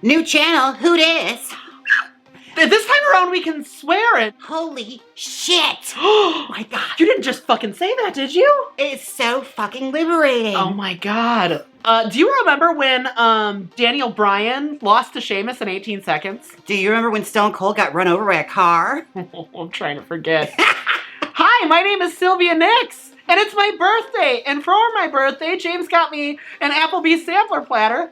New channel, who dis? This time around we can swear it. Holy shit! Oh my god. You didn't just fucking say that, did you? It's so fucking liberating. Oh my god. Do you remember when Daniel Bryan lost to Jaymes in 18 seconds? Do you remember when Stone Cold got run over by a car? I'm trying to forget. Hi, my name is Sylvia Nyxx, and it's my birthday. And for my birthday, Jaymes got me an Applebee's sampler platter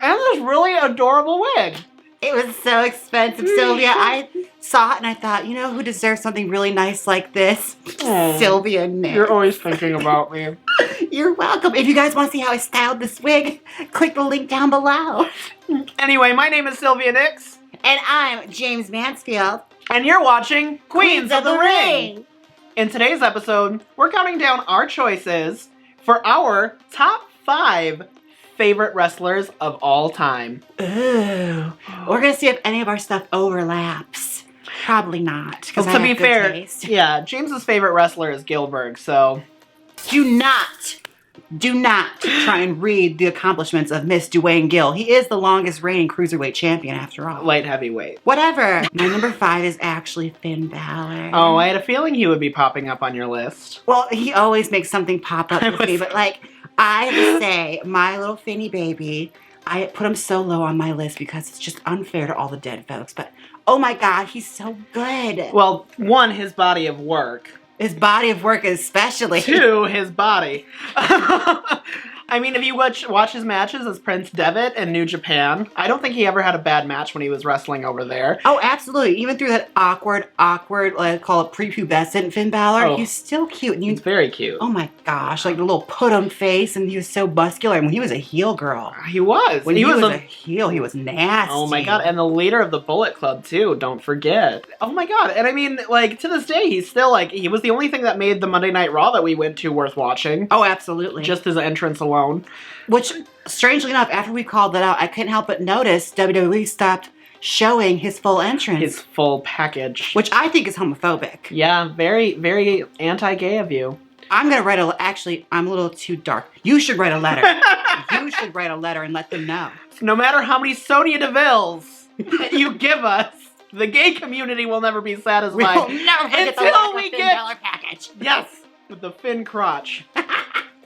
and this really adorable wig. It was so expensive, Sylvia. I saw it and I thought, you know who deserves something really nice like this? Oh, Sylvia Nyxx. You're always thinking about me. You're welcome. If you guys want to see how I styled this wig, click the link down below. Anyway, my name is Sylvia Nyxx. And I'm Jaymes Mansfield. And you're watching Queens of the Ring. In today's episode, we're counting down our choices for our top 5 favorite wrestlers of all time. Ooh. We're going to see if any of our stuff overlaps. Probably not. Well, to be fair, yeah, James's favorite wrestler is Gilbert, so... Do not try and read the accomplishments of Miss Dwayne Gill. He is the longest reigning cruiserweight champion after all. Light heavyweight. Whatever. My number 5 is actually Finn Balor. Oh, I had a feeling he would be popping up on your list. Well, he always makes something pop up with me, but like, I have to say, my little Finny baby, I put him so low on my list because it's just unfair to all the dead folks, but oh my god, he's so good. Well, 1, his body of work. His body of work especially. 2, his body. I mean, if you watch his matches as Prince Devitt in New Japan, I don't think he ever had a bad match when he was wrestling over there. Oh, absolutely. Even through that awkward, like, call it prepubescent Finn Balor, he's still cute. And he's very cute. Oh my gosh, like the little put-em face, and he was so muscular. And when he was a heel, girl. He was. When he was a heel, he was nasty. Oh my god, and the leader of the Bullet Club, too, don't forget. Oh my god, and I mean, like, to this day, he's still, like, he was the only thing that made the Monday Night Raw that we went to worth watching. Oh, absolutely. Just his entrance alone. Which, strangely enough, after we called that out, I couldn't help but notice WWE stopped showing his full entrance. His full package. Which I think is homophobic. Yeah, very, very anti-gay of you. I'm going to write actually, I'm a little too dark. You should write a letter. You should write a letter and let them know. No matter how many Sonya Devilles you give us, the gay community will never be satisfied. We'll never get until we get $10 package. Yes, with the Finn crotch.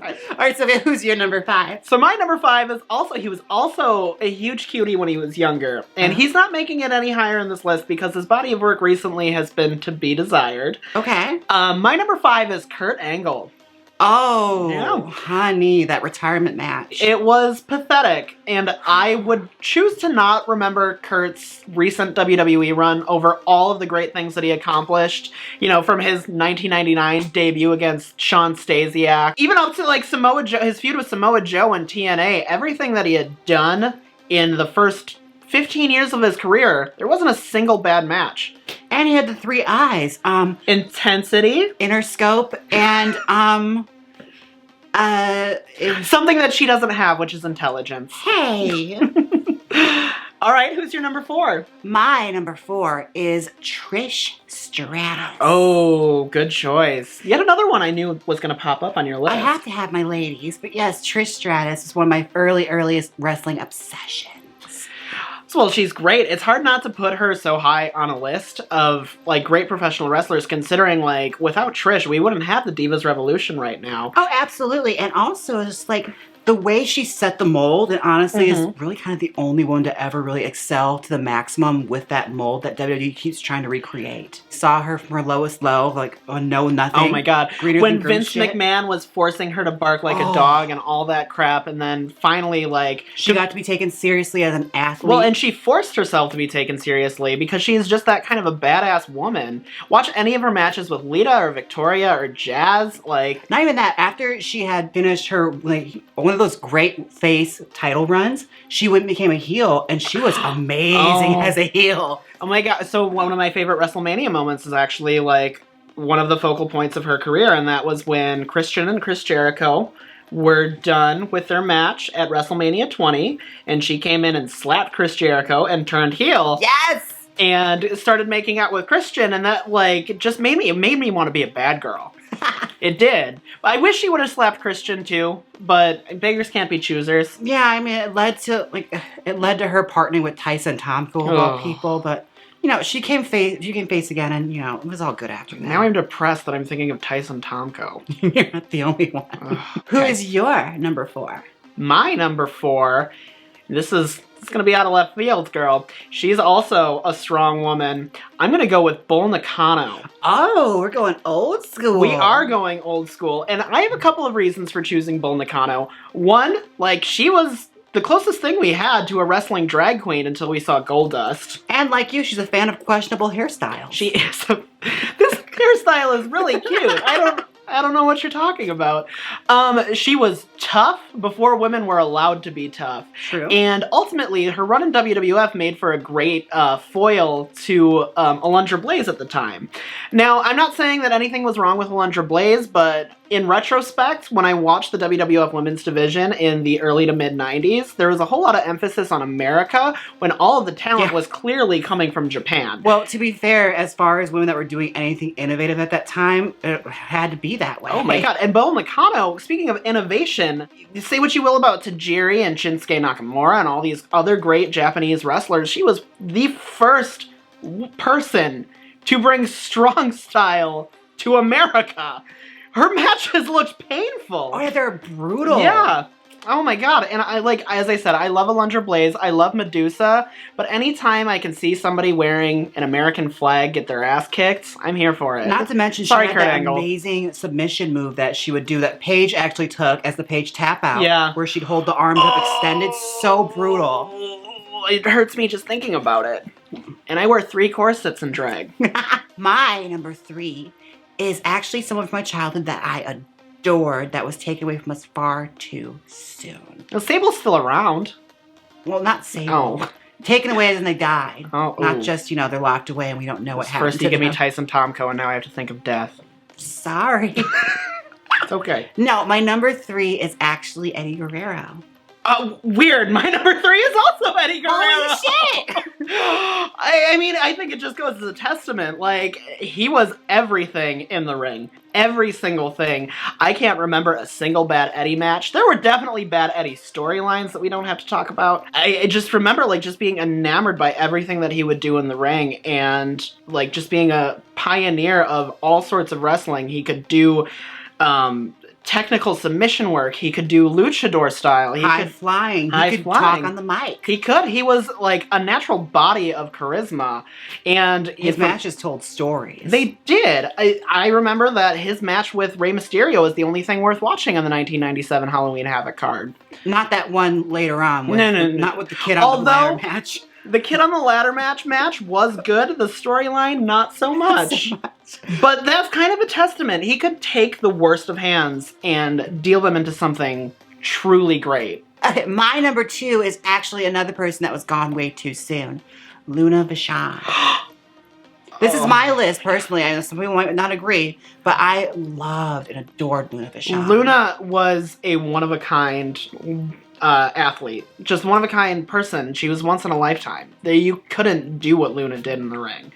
All right, Sylvia, who's your number 5? So my number 5 is he was also a huge cutie when he was younger. And he's not making it any higher in this list because his body of work recently has been to be desired. Okay. My number 5 is Kurt Angle. Oh, yeah. Honey, that retirement match. It was pathetic, and I would choose to not remember Kurt's recent WWE run over all of the great things that he accomplished, you know, from his 1999 debut against Shawn Stasiak, even up to, like, Samoa Joe, his feud with Samoa Joe and TNA, everything that he had done in the first 15 years of his career, there wasn't a single bad match. And he had the 3 eyes. Intensity. Interscope. And, something that she doesn't have, which is intelligence. Hey. All right, who's your number 4? My number 4 is Trish Stratus. Oh, good choice. Yet another one I knew was going to pop up on your list. I have to have my ladies, but yes, Trish Stratus is one of my earliest wrestling obsessions. Well, she's great. It's hard not to put her so high on a list of, like, great professional wrestlers, considering, like, without Trish, we wouldn't have the Divas Revolution right now. Oh, absolutely. And also, just, like, the way she set the mold, and honestly is really kind of the only one to ever really excel to the maximum with that mold that WWE keeps trying to recreate. Saw her from her lowest low, like, no nothing. Oh my god. When Vince McMahon was forcing her to bark like a dog and all that crap, and then finally, like... She got to be taken seriously as an athlete. Well, and she forced herself to be taken seriously because she is just that kind of a badass woman. Watch any of her matches with Lita or Victoria or Jazz, like... Not even that. After she had finished her, like, one of those great face title runs, she went and became a heel, and she was amazing as a heel. Oh my god, so one of my favorite WrestleMania moments is actually, like, one of the focal points of her career, and that was when Christian and Chris Jericho were done with their match at WrestleMania 20, and she came in and slapped Chris Jericho and turned heel. Yes! And started making out with Christian, and that, like, just made me want to be a bad girl. It did. I wish she would have slapped Christian too, but beggars can't be choosers. Yeah, I mean, it led to her partnering with Tyson Tomko of all people, but you know, she came face again, and you know, it was all good after that. Now I'm depressed that I'm thinking of Tyson Tomko. You're not the only one. Okay. Who is your number 4? My number 4, it's gonna be out of left field, girl. She's also a strong woman. I'm gonna go with Bull Nakano. Oh, we're going old school. We are going old school, and I have a couple of reasons for choosing Bull Nakano. One, like, she was the closest thing we had to a wrestling drag queen until we saw Goldust. And like you, she's a fan of questionable hairstyles. She is. This hairstyle is really cute. I don't know what you're talking about. She was tough before women were allowed to be tough. True. And ultimately, her run in WWF made for a great foil to Alundra Blaze at the time. Now, I'm not saying that anything was wrong with Alundra Blaze, but in retrospect, when I watched the WWF Women's Division in the early to mid-90s, there was a whole lot of emphasis on America when all of the talent was clearly coming from Japan. Well, to be fair, as far as women that were doing anything innovative at that time, it had to be that way. Oh my god. And Bull Nakano, speaking of innovation, say what you will about Tajiri and Shinsuke Nakamura and all these other great Japanese wrestlers, she was the first person to bring strong style to America. Her matches looked painful. Oh yeah, they're brutal. Yeah. Oh my god. And I as I said, I love Alundra Blaze. I love Medusa. But anytime I can see somebody wearing an American flag get their ass kicked, I'm here for it. Not to mention she had that amazing submission move that she would do that Paige actually took as the Paige tap out. Yeah. Where she'd hold the arms up extended. So brutal. It hurts me just thinking about it. And I wear 3 corsets in drag. My number 3 is actually someone from my childhood that I adored that was taken away from us far too soon. Well, Sable's still around. Well, not Sable. Oh. Taken away as in they died. Oh, not just, you know, they're locked away and we don't know what happened. First you give me Tyson Tomko and now I have to think of death. Sorry. It's okay. No, my number 3 is actually Eddie Guerrero. Weird. My number 3 is also Eddie Guerrero. Holy shit! I mean, I think it just goes as a testament. Like, he was everything in the ring. Every single thing. I can't remember a single bad Eddie match. There were definitely bad Eddie storylines that we don't have to talk about. I just remember, like, just being enamored by everything that he would do in the ring and, like, just being a pioneer of all sorts of wrestling. He could do, technical submission work. He could do luchador style. He could flying. He could talk on the mic. He could. He was like a natural body of charisma. And his matches told stories. They did. I remember that his match with Rey Mysterio is the only thing worth watching on the 1997 Halloween Havoc card. Not that one later on. No. Not with the kid on the ladder match. The kid on the ladder match was good. The storyline, not so much. But that's kind of a testament. He could take the worst of hands and deal them into something truly great. Okay, my number 2 is actually another person that was gone way too soon. Luna Vachon. This is my list, personally. I know some people might not agree, but I loved and adored Luna Vachon. Luna was a one-of-a-kind athlete. Just one-of-a-kind person. She was once in a lifetime. You couldn't do what Luna did in the ring.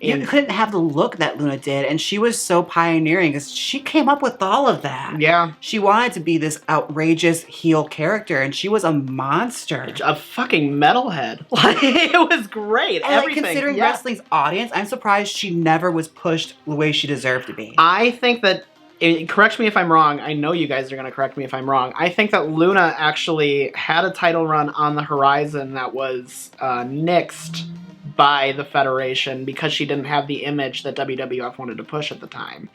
You couldn't have the look that Luna did, and she was so pioneering because she came up with all of that. Yeah. She wanted to be this outrageous heel character, and she was a monster. A fucking metalhead. Like, it was great. And everything. Like, considering wrestling's audience, I'm surprised she never was pushed the way she deserved to be. I think that, correct me if I'm wrong, I know you guys are going to correct me if I'm wrong, I think that Luna actually had a title run on the horizon that was nixed by the Federation because she didn't have the image that WWF wanted to push at the time.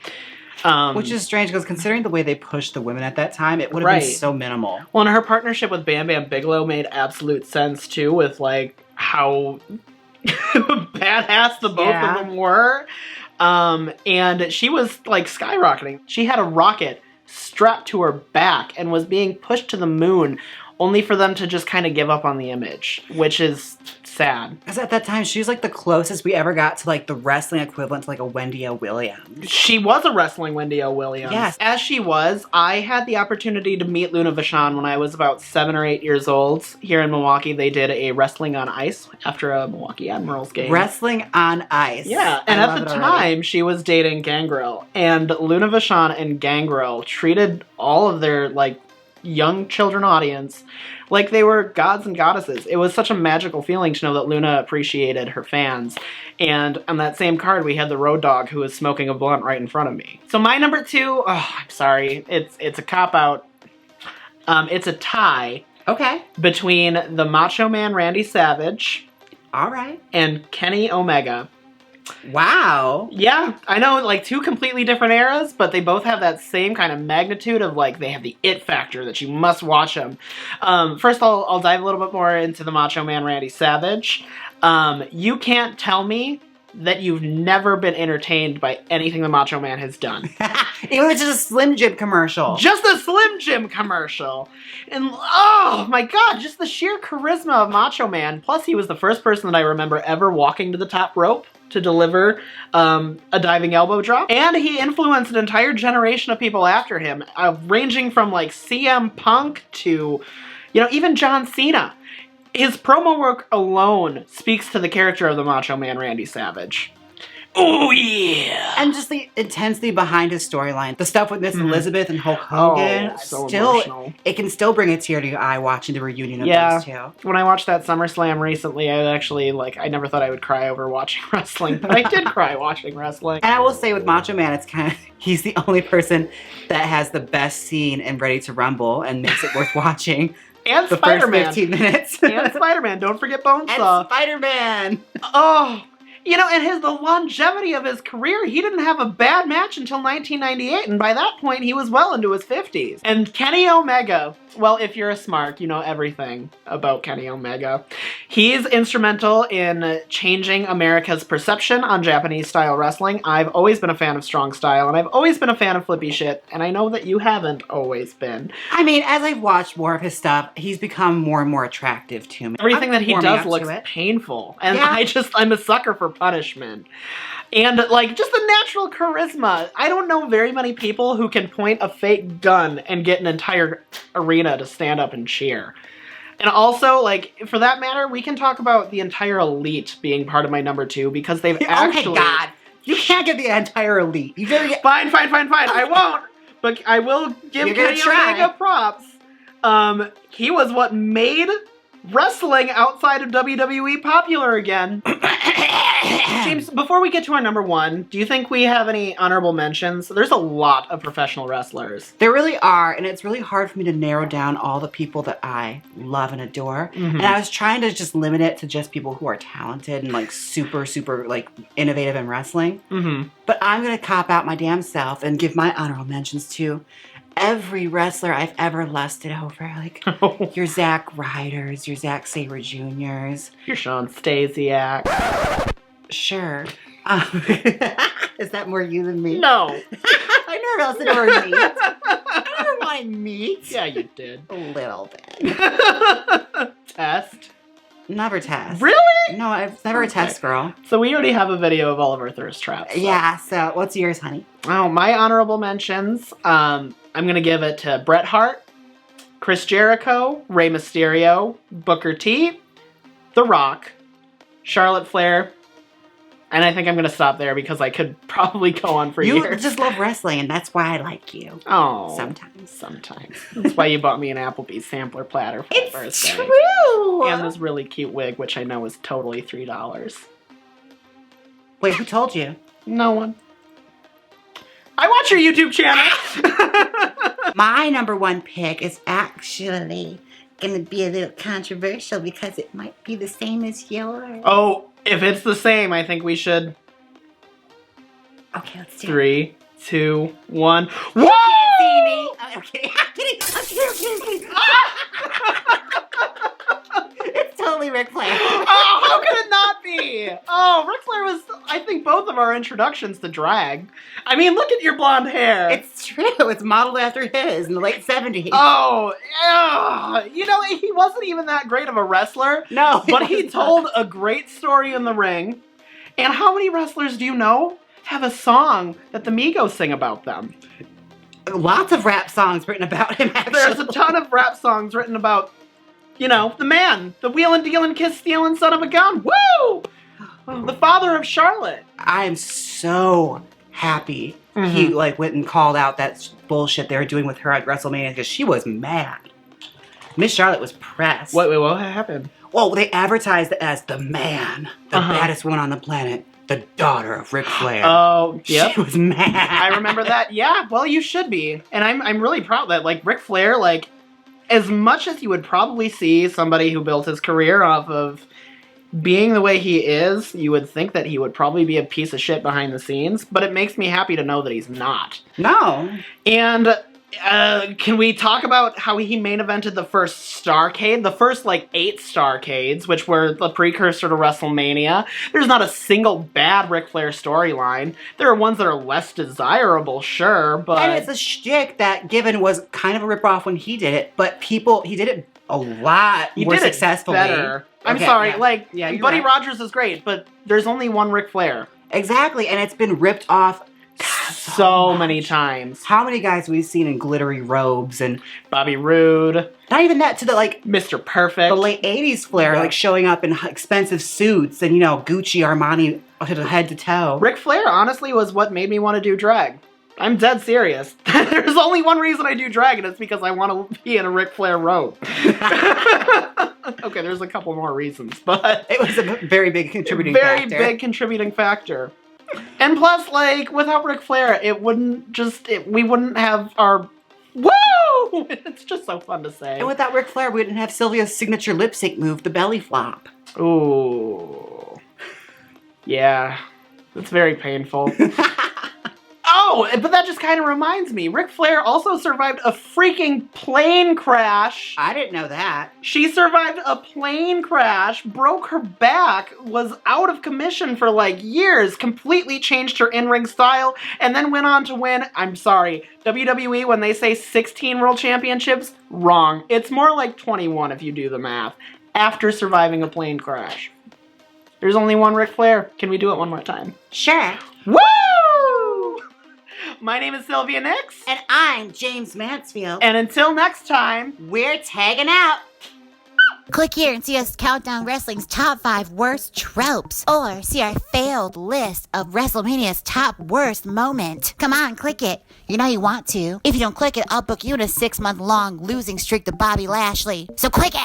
Which is strange because considering the way they pushed the women at that time, it would have been so minimal. Well, and her partnership with Bam Bam Bigelow made absolute sense too, with like how badass the both of them were. And she was like skyrocketing. She had a rocket strapped to her back and was being pushed to the moon only for them to just kind of give up on the image, which is sad. Because at that time, she was like the closest we ever got to like the wrestling equivalent to like a Wendy O. Williams. She was a wrestling Wendy O. Williams. Yes. As she was, I had the opportunity to meet Luna Vachon when I was about 7 or 8 years old. Here in Milwaukee, they did a wrestling on ice after a Milwaukee Admirals game. Wrestling on ice. Yeah, and at the time, she was dating Gangrel. And Luna Vachon and Gangrel treated all of their, like, young children audience like they were gods and goddesses. It was such a magical feeling to know that Luna appreciated her fans. And on that same card, we had the road dog who was smoking a blunt right in front of me. So my number 2, I'm sorry, it's a cop-out. It's a tie. Okay. Between the Macho Man Randy Savage. All right. And Kenny Omega. Wow. Yeah, I know, like, 2 completely different eras, but they both have that same kind of magnitude of, like, they have the it factor that you must watch them. First, I'll dive a little bit more into the Macho Man Randy Savage. You can't tell me that you've never been entertained by anything the Macho Man has done. It was just a Slim Jim commercial. Just a Slim Jim commercial. And, oh my god, just the sheer charisma of Macho Man. Plus, he was the first person that I remember ever walking to the top rope to deliver a diving elbow drop. And he influenced an entire generation of people after him, ranging from, like, CM Punk to, you know, even John Cena. His promo work alone speaks to the character of the Macho Man Randy Savage. Oh, yeah! And just the intensity behind his storyline. The stuff with Miss Elizabeth and Hulk Hogan. So still, emotional. It can still bring a tear to your eye watching the reunion of those two. When I watched that SummerSlam recently, I actually, like, I never thought I would cry over watching wrestling, but I did cry watching wrestling. And I will say with Macho Man, it's kind of, he's the only person that has the best scene in Ready to Rumble and makes it worth watching. And the Spider-Man. first 15 minutes. And Spider-Man. Don't forget Bonesaw. And Spider-Man. Oh, you know, and the longevity of his career, he didn't have a bad match until 1998, and by that point, he was well into his 50s. And Kenny Omega, well, if you're a smark, you know everything about Kenny Omega. He's instrumental in changing America's perception on Japanese-style wrestling. I've always been a fan of strong style, and I've always been a fan of flippy shit, and I know that you haven't always been. I mean, as I've watched more of his stuff, he's become more and more attractive to me. Everything that he does looks painful, and I'm a sucker for punishment. And, like, just the natural charisma. I don't know very many people who can point a fake gun and get an entire arena to stand up and cheer. And also, like, for that matter, we can talk about the entire Elite being part of my number 2 because they've actually... Oh my god! You can't get the entire Elite. You gotta get... Fine. I won't. But I will give Kenny Omega props. He was what made wrestling outside of WWE popular again. James, before we get to our number 1, do you think we have any honorable mentions? There's a lot of professional wrestlers. There really are, and it's really hard for me to narrow down all the people that I love and adore. And I was trying to just limit it to just people who are talented and like super, like innovative in wrestling. But I'm gonna cop out my damn self and give my honorable mentions to every wrestler I've ever lusted over, like your Zack Ryders, your Zack Sabre Juniors, your Sean Stasiak. Sure. Is that more you than me? No. I never lusted over meat. I never wanted meat. Yeah, you did. A little bit. Test? Never test. Really? No, I've never a test girl. So we already have a video of all of our thirst traps. So. Yeah, so what's yours, honey? Oh, my honorable mentions. I'm going to give it to Bret Hart, Chris Jericho, Rey Mysterio, Booker T, The Rock, Charlotte Flair, and I think I'm going to stop there because I could probably go on for years. You just love wrestling, and that's why I like you. Oh. Sometimes. That's why you bought me an Applebee's sampler platter for my birthday. It's true! And this really cute wig, which I know is totally $3. Wait, who told you? No one. I watch your YouTube channel! My number 1 pick is actually gonna be a little controversial because it might be the same as yours. Oh, if it's the same, I think we should. Okay, let's do 3, 2, 1. Whoa! You can't see me. I'm kidding. I'm kidding. It's totally Ric Flair. Oh, how could it not be? Oh, Ric Flair was I think both of our introductions to drag. I mean, look at your blonde hair. It's true. It's modeled after his in the late 70s. Oh, yeah. You know, he wasn't even that great of a wrestler. No. But he told a great story in the ring. And how many wrestlers do you know have a song that the Migos sing about them? Lots of rap songs written about him, actually. There's a ton of rap songs written about, you know, the man, the wheelin', dealin', kiss-stealin' son of a gun. Woo! The father of Charlotte. I am so happy he went and called out that bullshit they were doing with her at WrestleMania because she was mad. Miss Charlotte was pressed. Wait, what happened? Well, they advertised it as the man, the baddest woman on the planet, the daughter of Ric Flair. Oh, yep. She was mad. I remember that. Yeah, well, you should be. And I'm really proud that, like, Ric Flair, like, as much as you would probably see somebody who built his career off of being the way he is, you would think that he would probably be a piece of shit behind the scenes, but it makes me happy to know that he's not. No. And can we talk about how he main evented the first Starrcade? The first, like, 8 Starrcades, which were the precursor to WrestleMania. There's not a single bad Ric Flair storyline. There are ones that are less desirable, sure, but... And it's a shtick that, given, was kind of a ripoff when he did it, but he did it a lot more successfully. Better. I'm sorry, yeah, Buddy right. Rogers is great, but there's only one Ric Flair. Exactly, and it's been ripped off so many times. How many guys we've seen in glittery robes and Bobby Roode. Not even that, to the, like, Mr. Perfect. the late 80s Flair, like, showing up in expensive suits and, you know, Gucci, Armani, head to toe. Ric Flair, honestly, was what made me want to do drag. I'm dead serious. There's only one reason I do drag, and it's because I want to be in a Ric Flair robe. Okay, there's a couple more reasons, but... It was a very big contributing factor. Very big contributing factor. And plus, like, without Ric Flair, we wouldn't have our... Woo! It's just so fun to say. And without Ric Flair, we didn't have Sylvia's signature lip sync move, the belly flop. Ooh. Yeah. It's very painful. Oh, but that just kind of reminds me. Ric Flair also survived a freaking plane crash. I didn't know that. She survived a plane crash, broke her back, was out of commission for like years, completely changed her in-ring style, and then went on to win, I'm sorry, WWE, when they say 16 world championships, wrong. It's more like 21 if you do the math, after surviving a plane crash. There's only one Ric Flair. Can we do it one more time? Sure. Woo! My name is Sylvia Nyxx. And I'm Jaymes Mansfield. And until next time, we're tagging out. Click here and see us count down wrestling's top 5 worst tropes. Or see our failed list of WrestleMania's top worst moment. Come on, click it. You know you want to. If you don't click it, I'll book you in a 6-month-long losing streak to Bobby Lashley. So click it!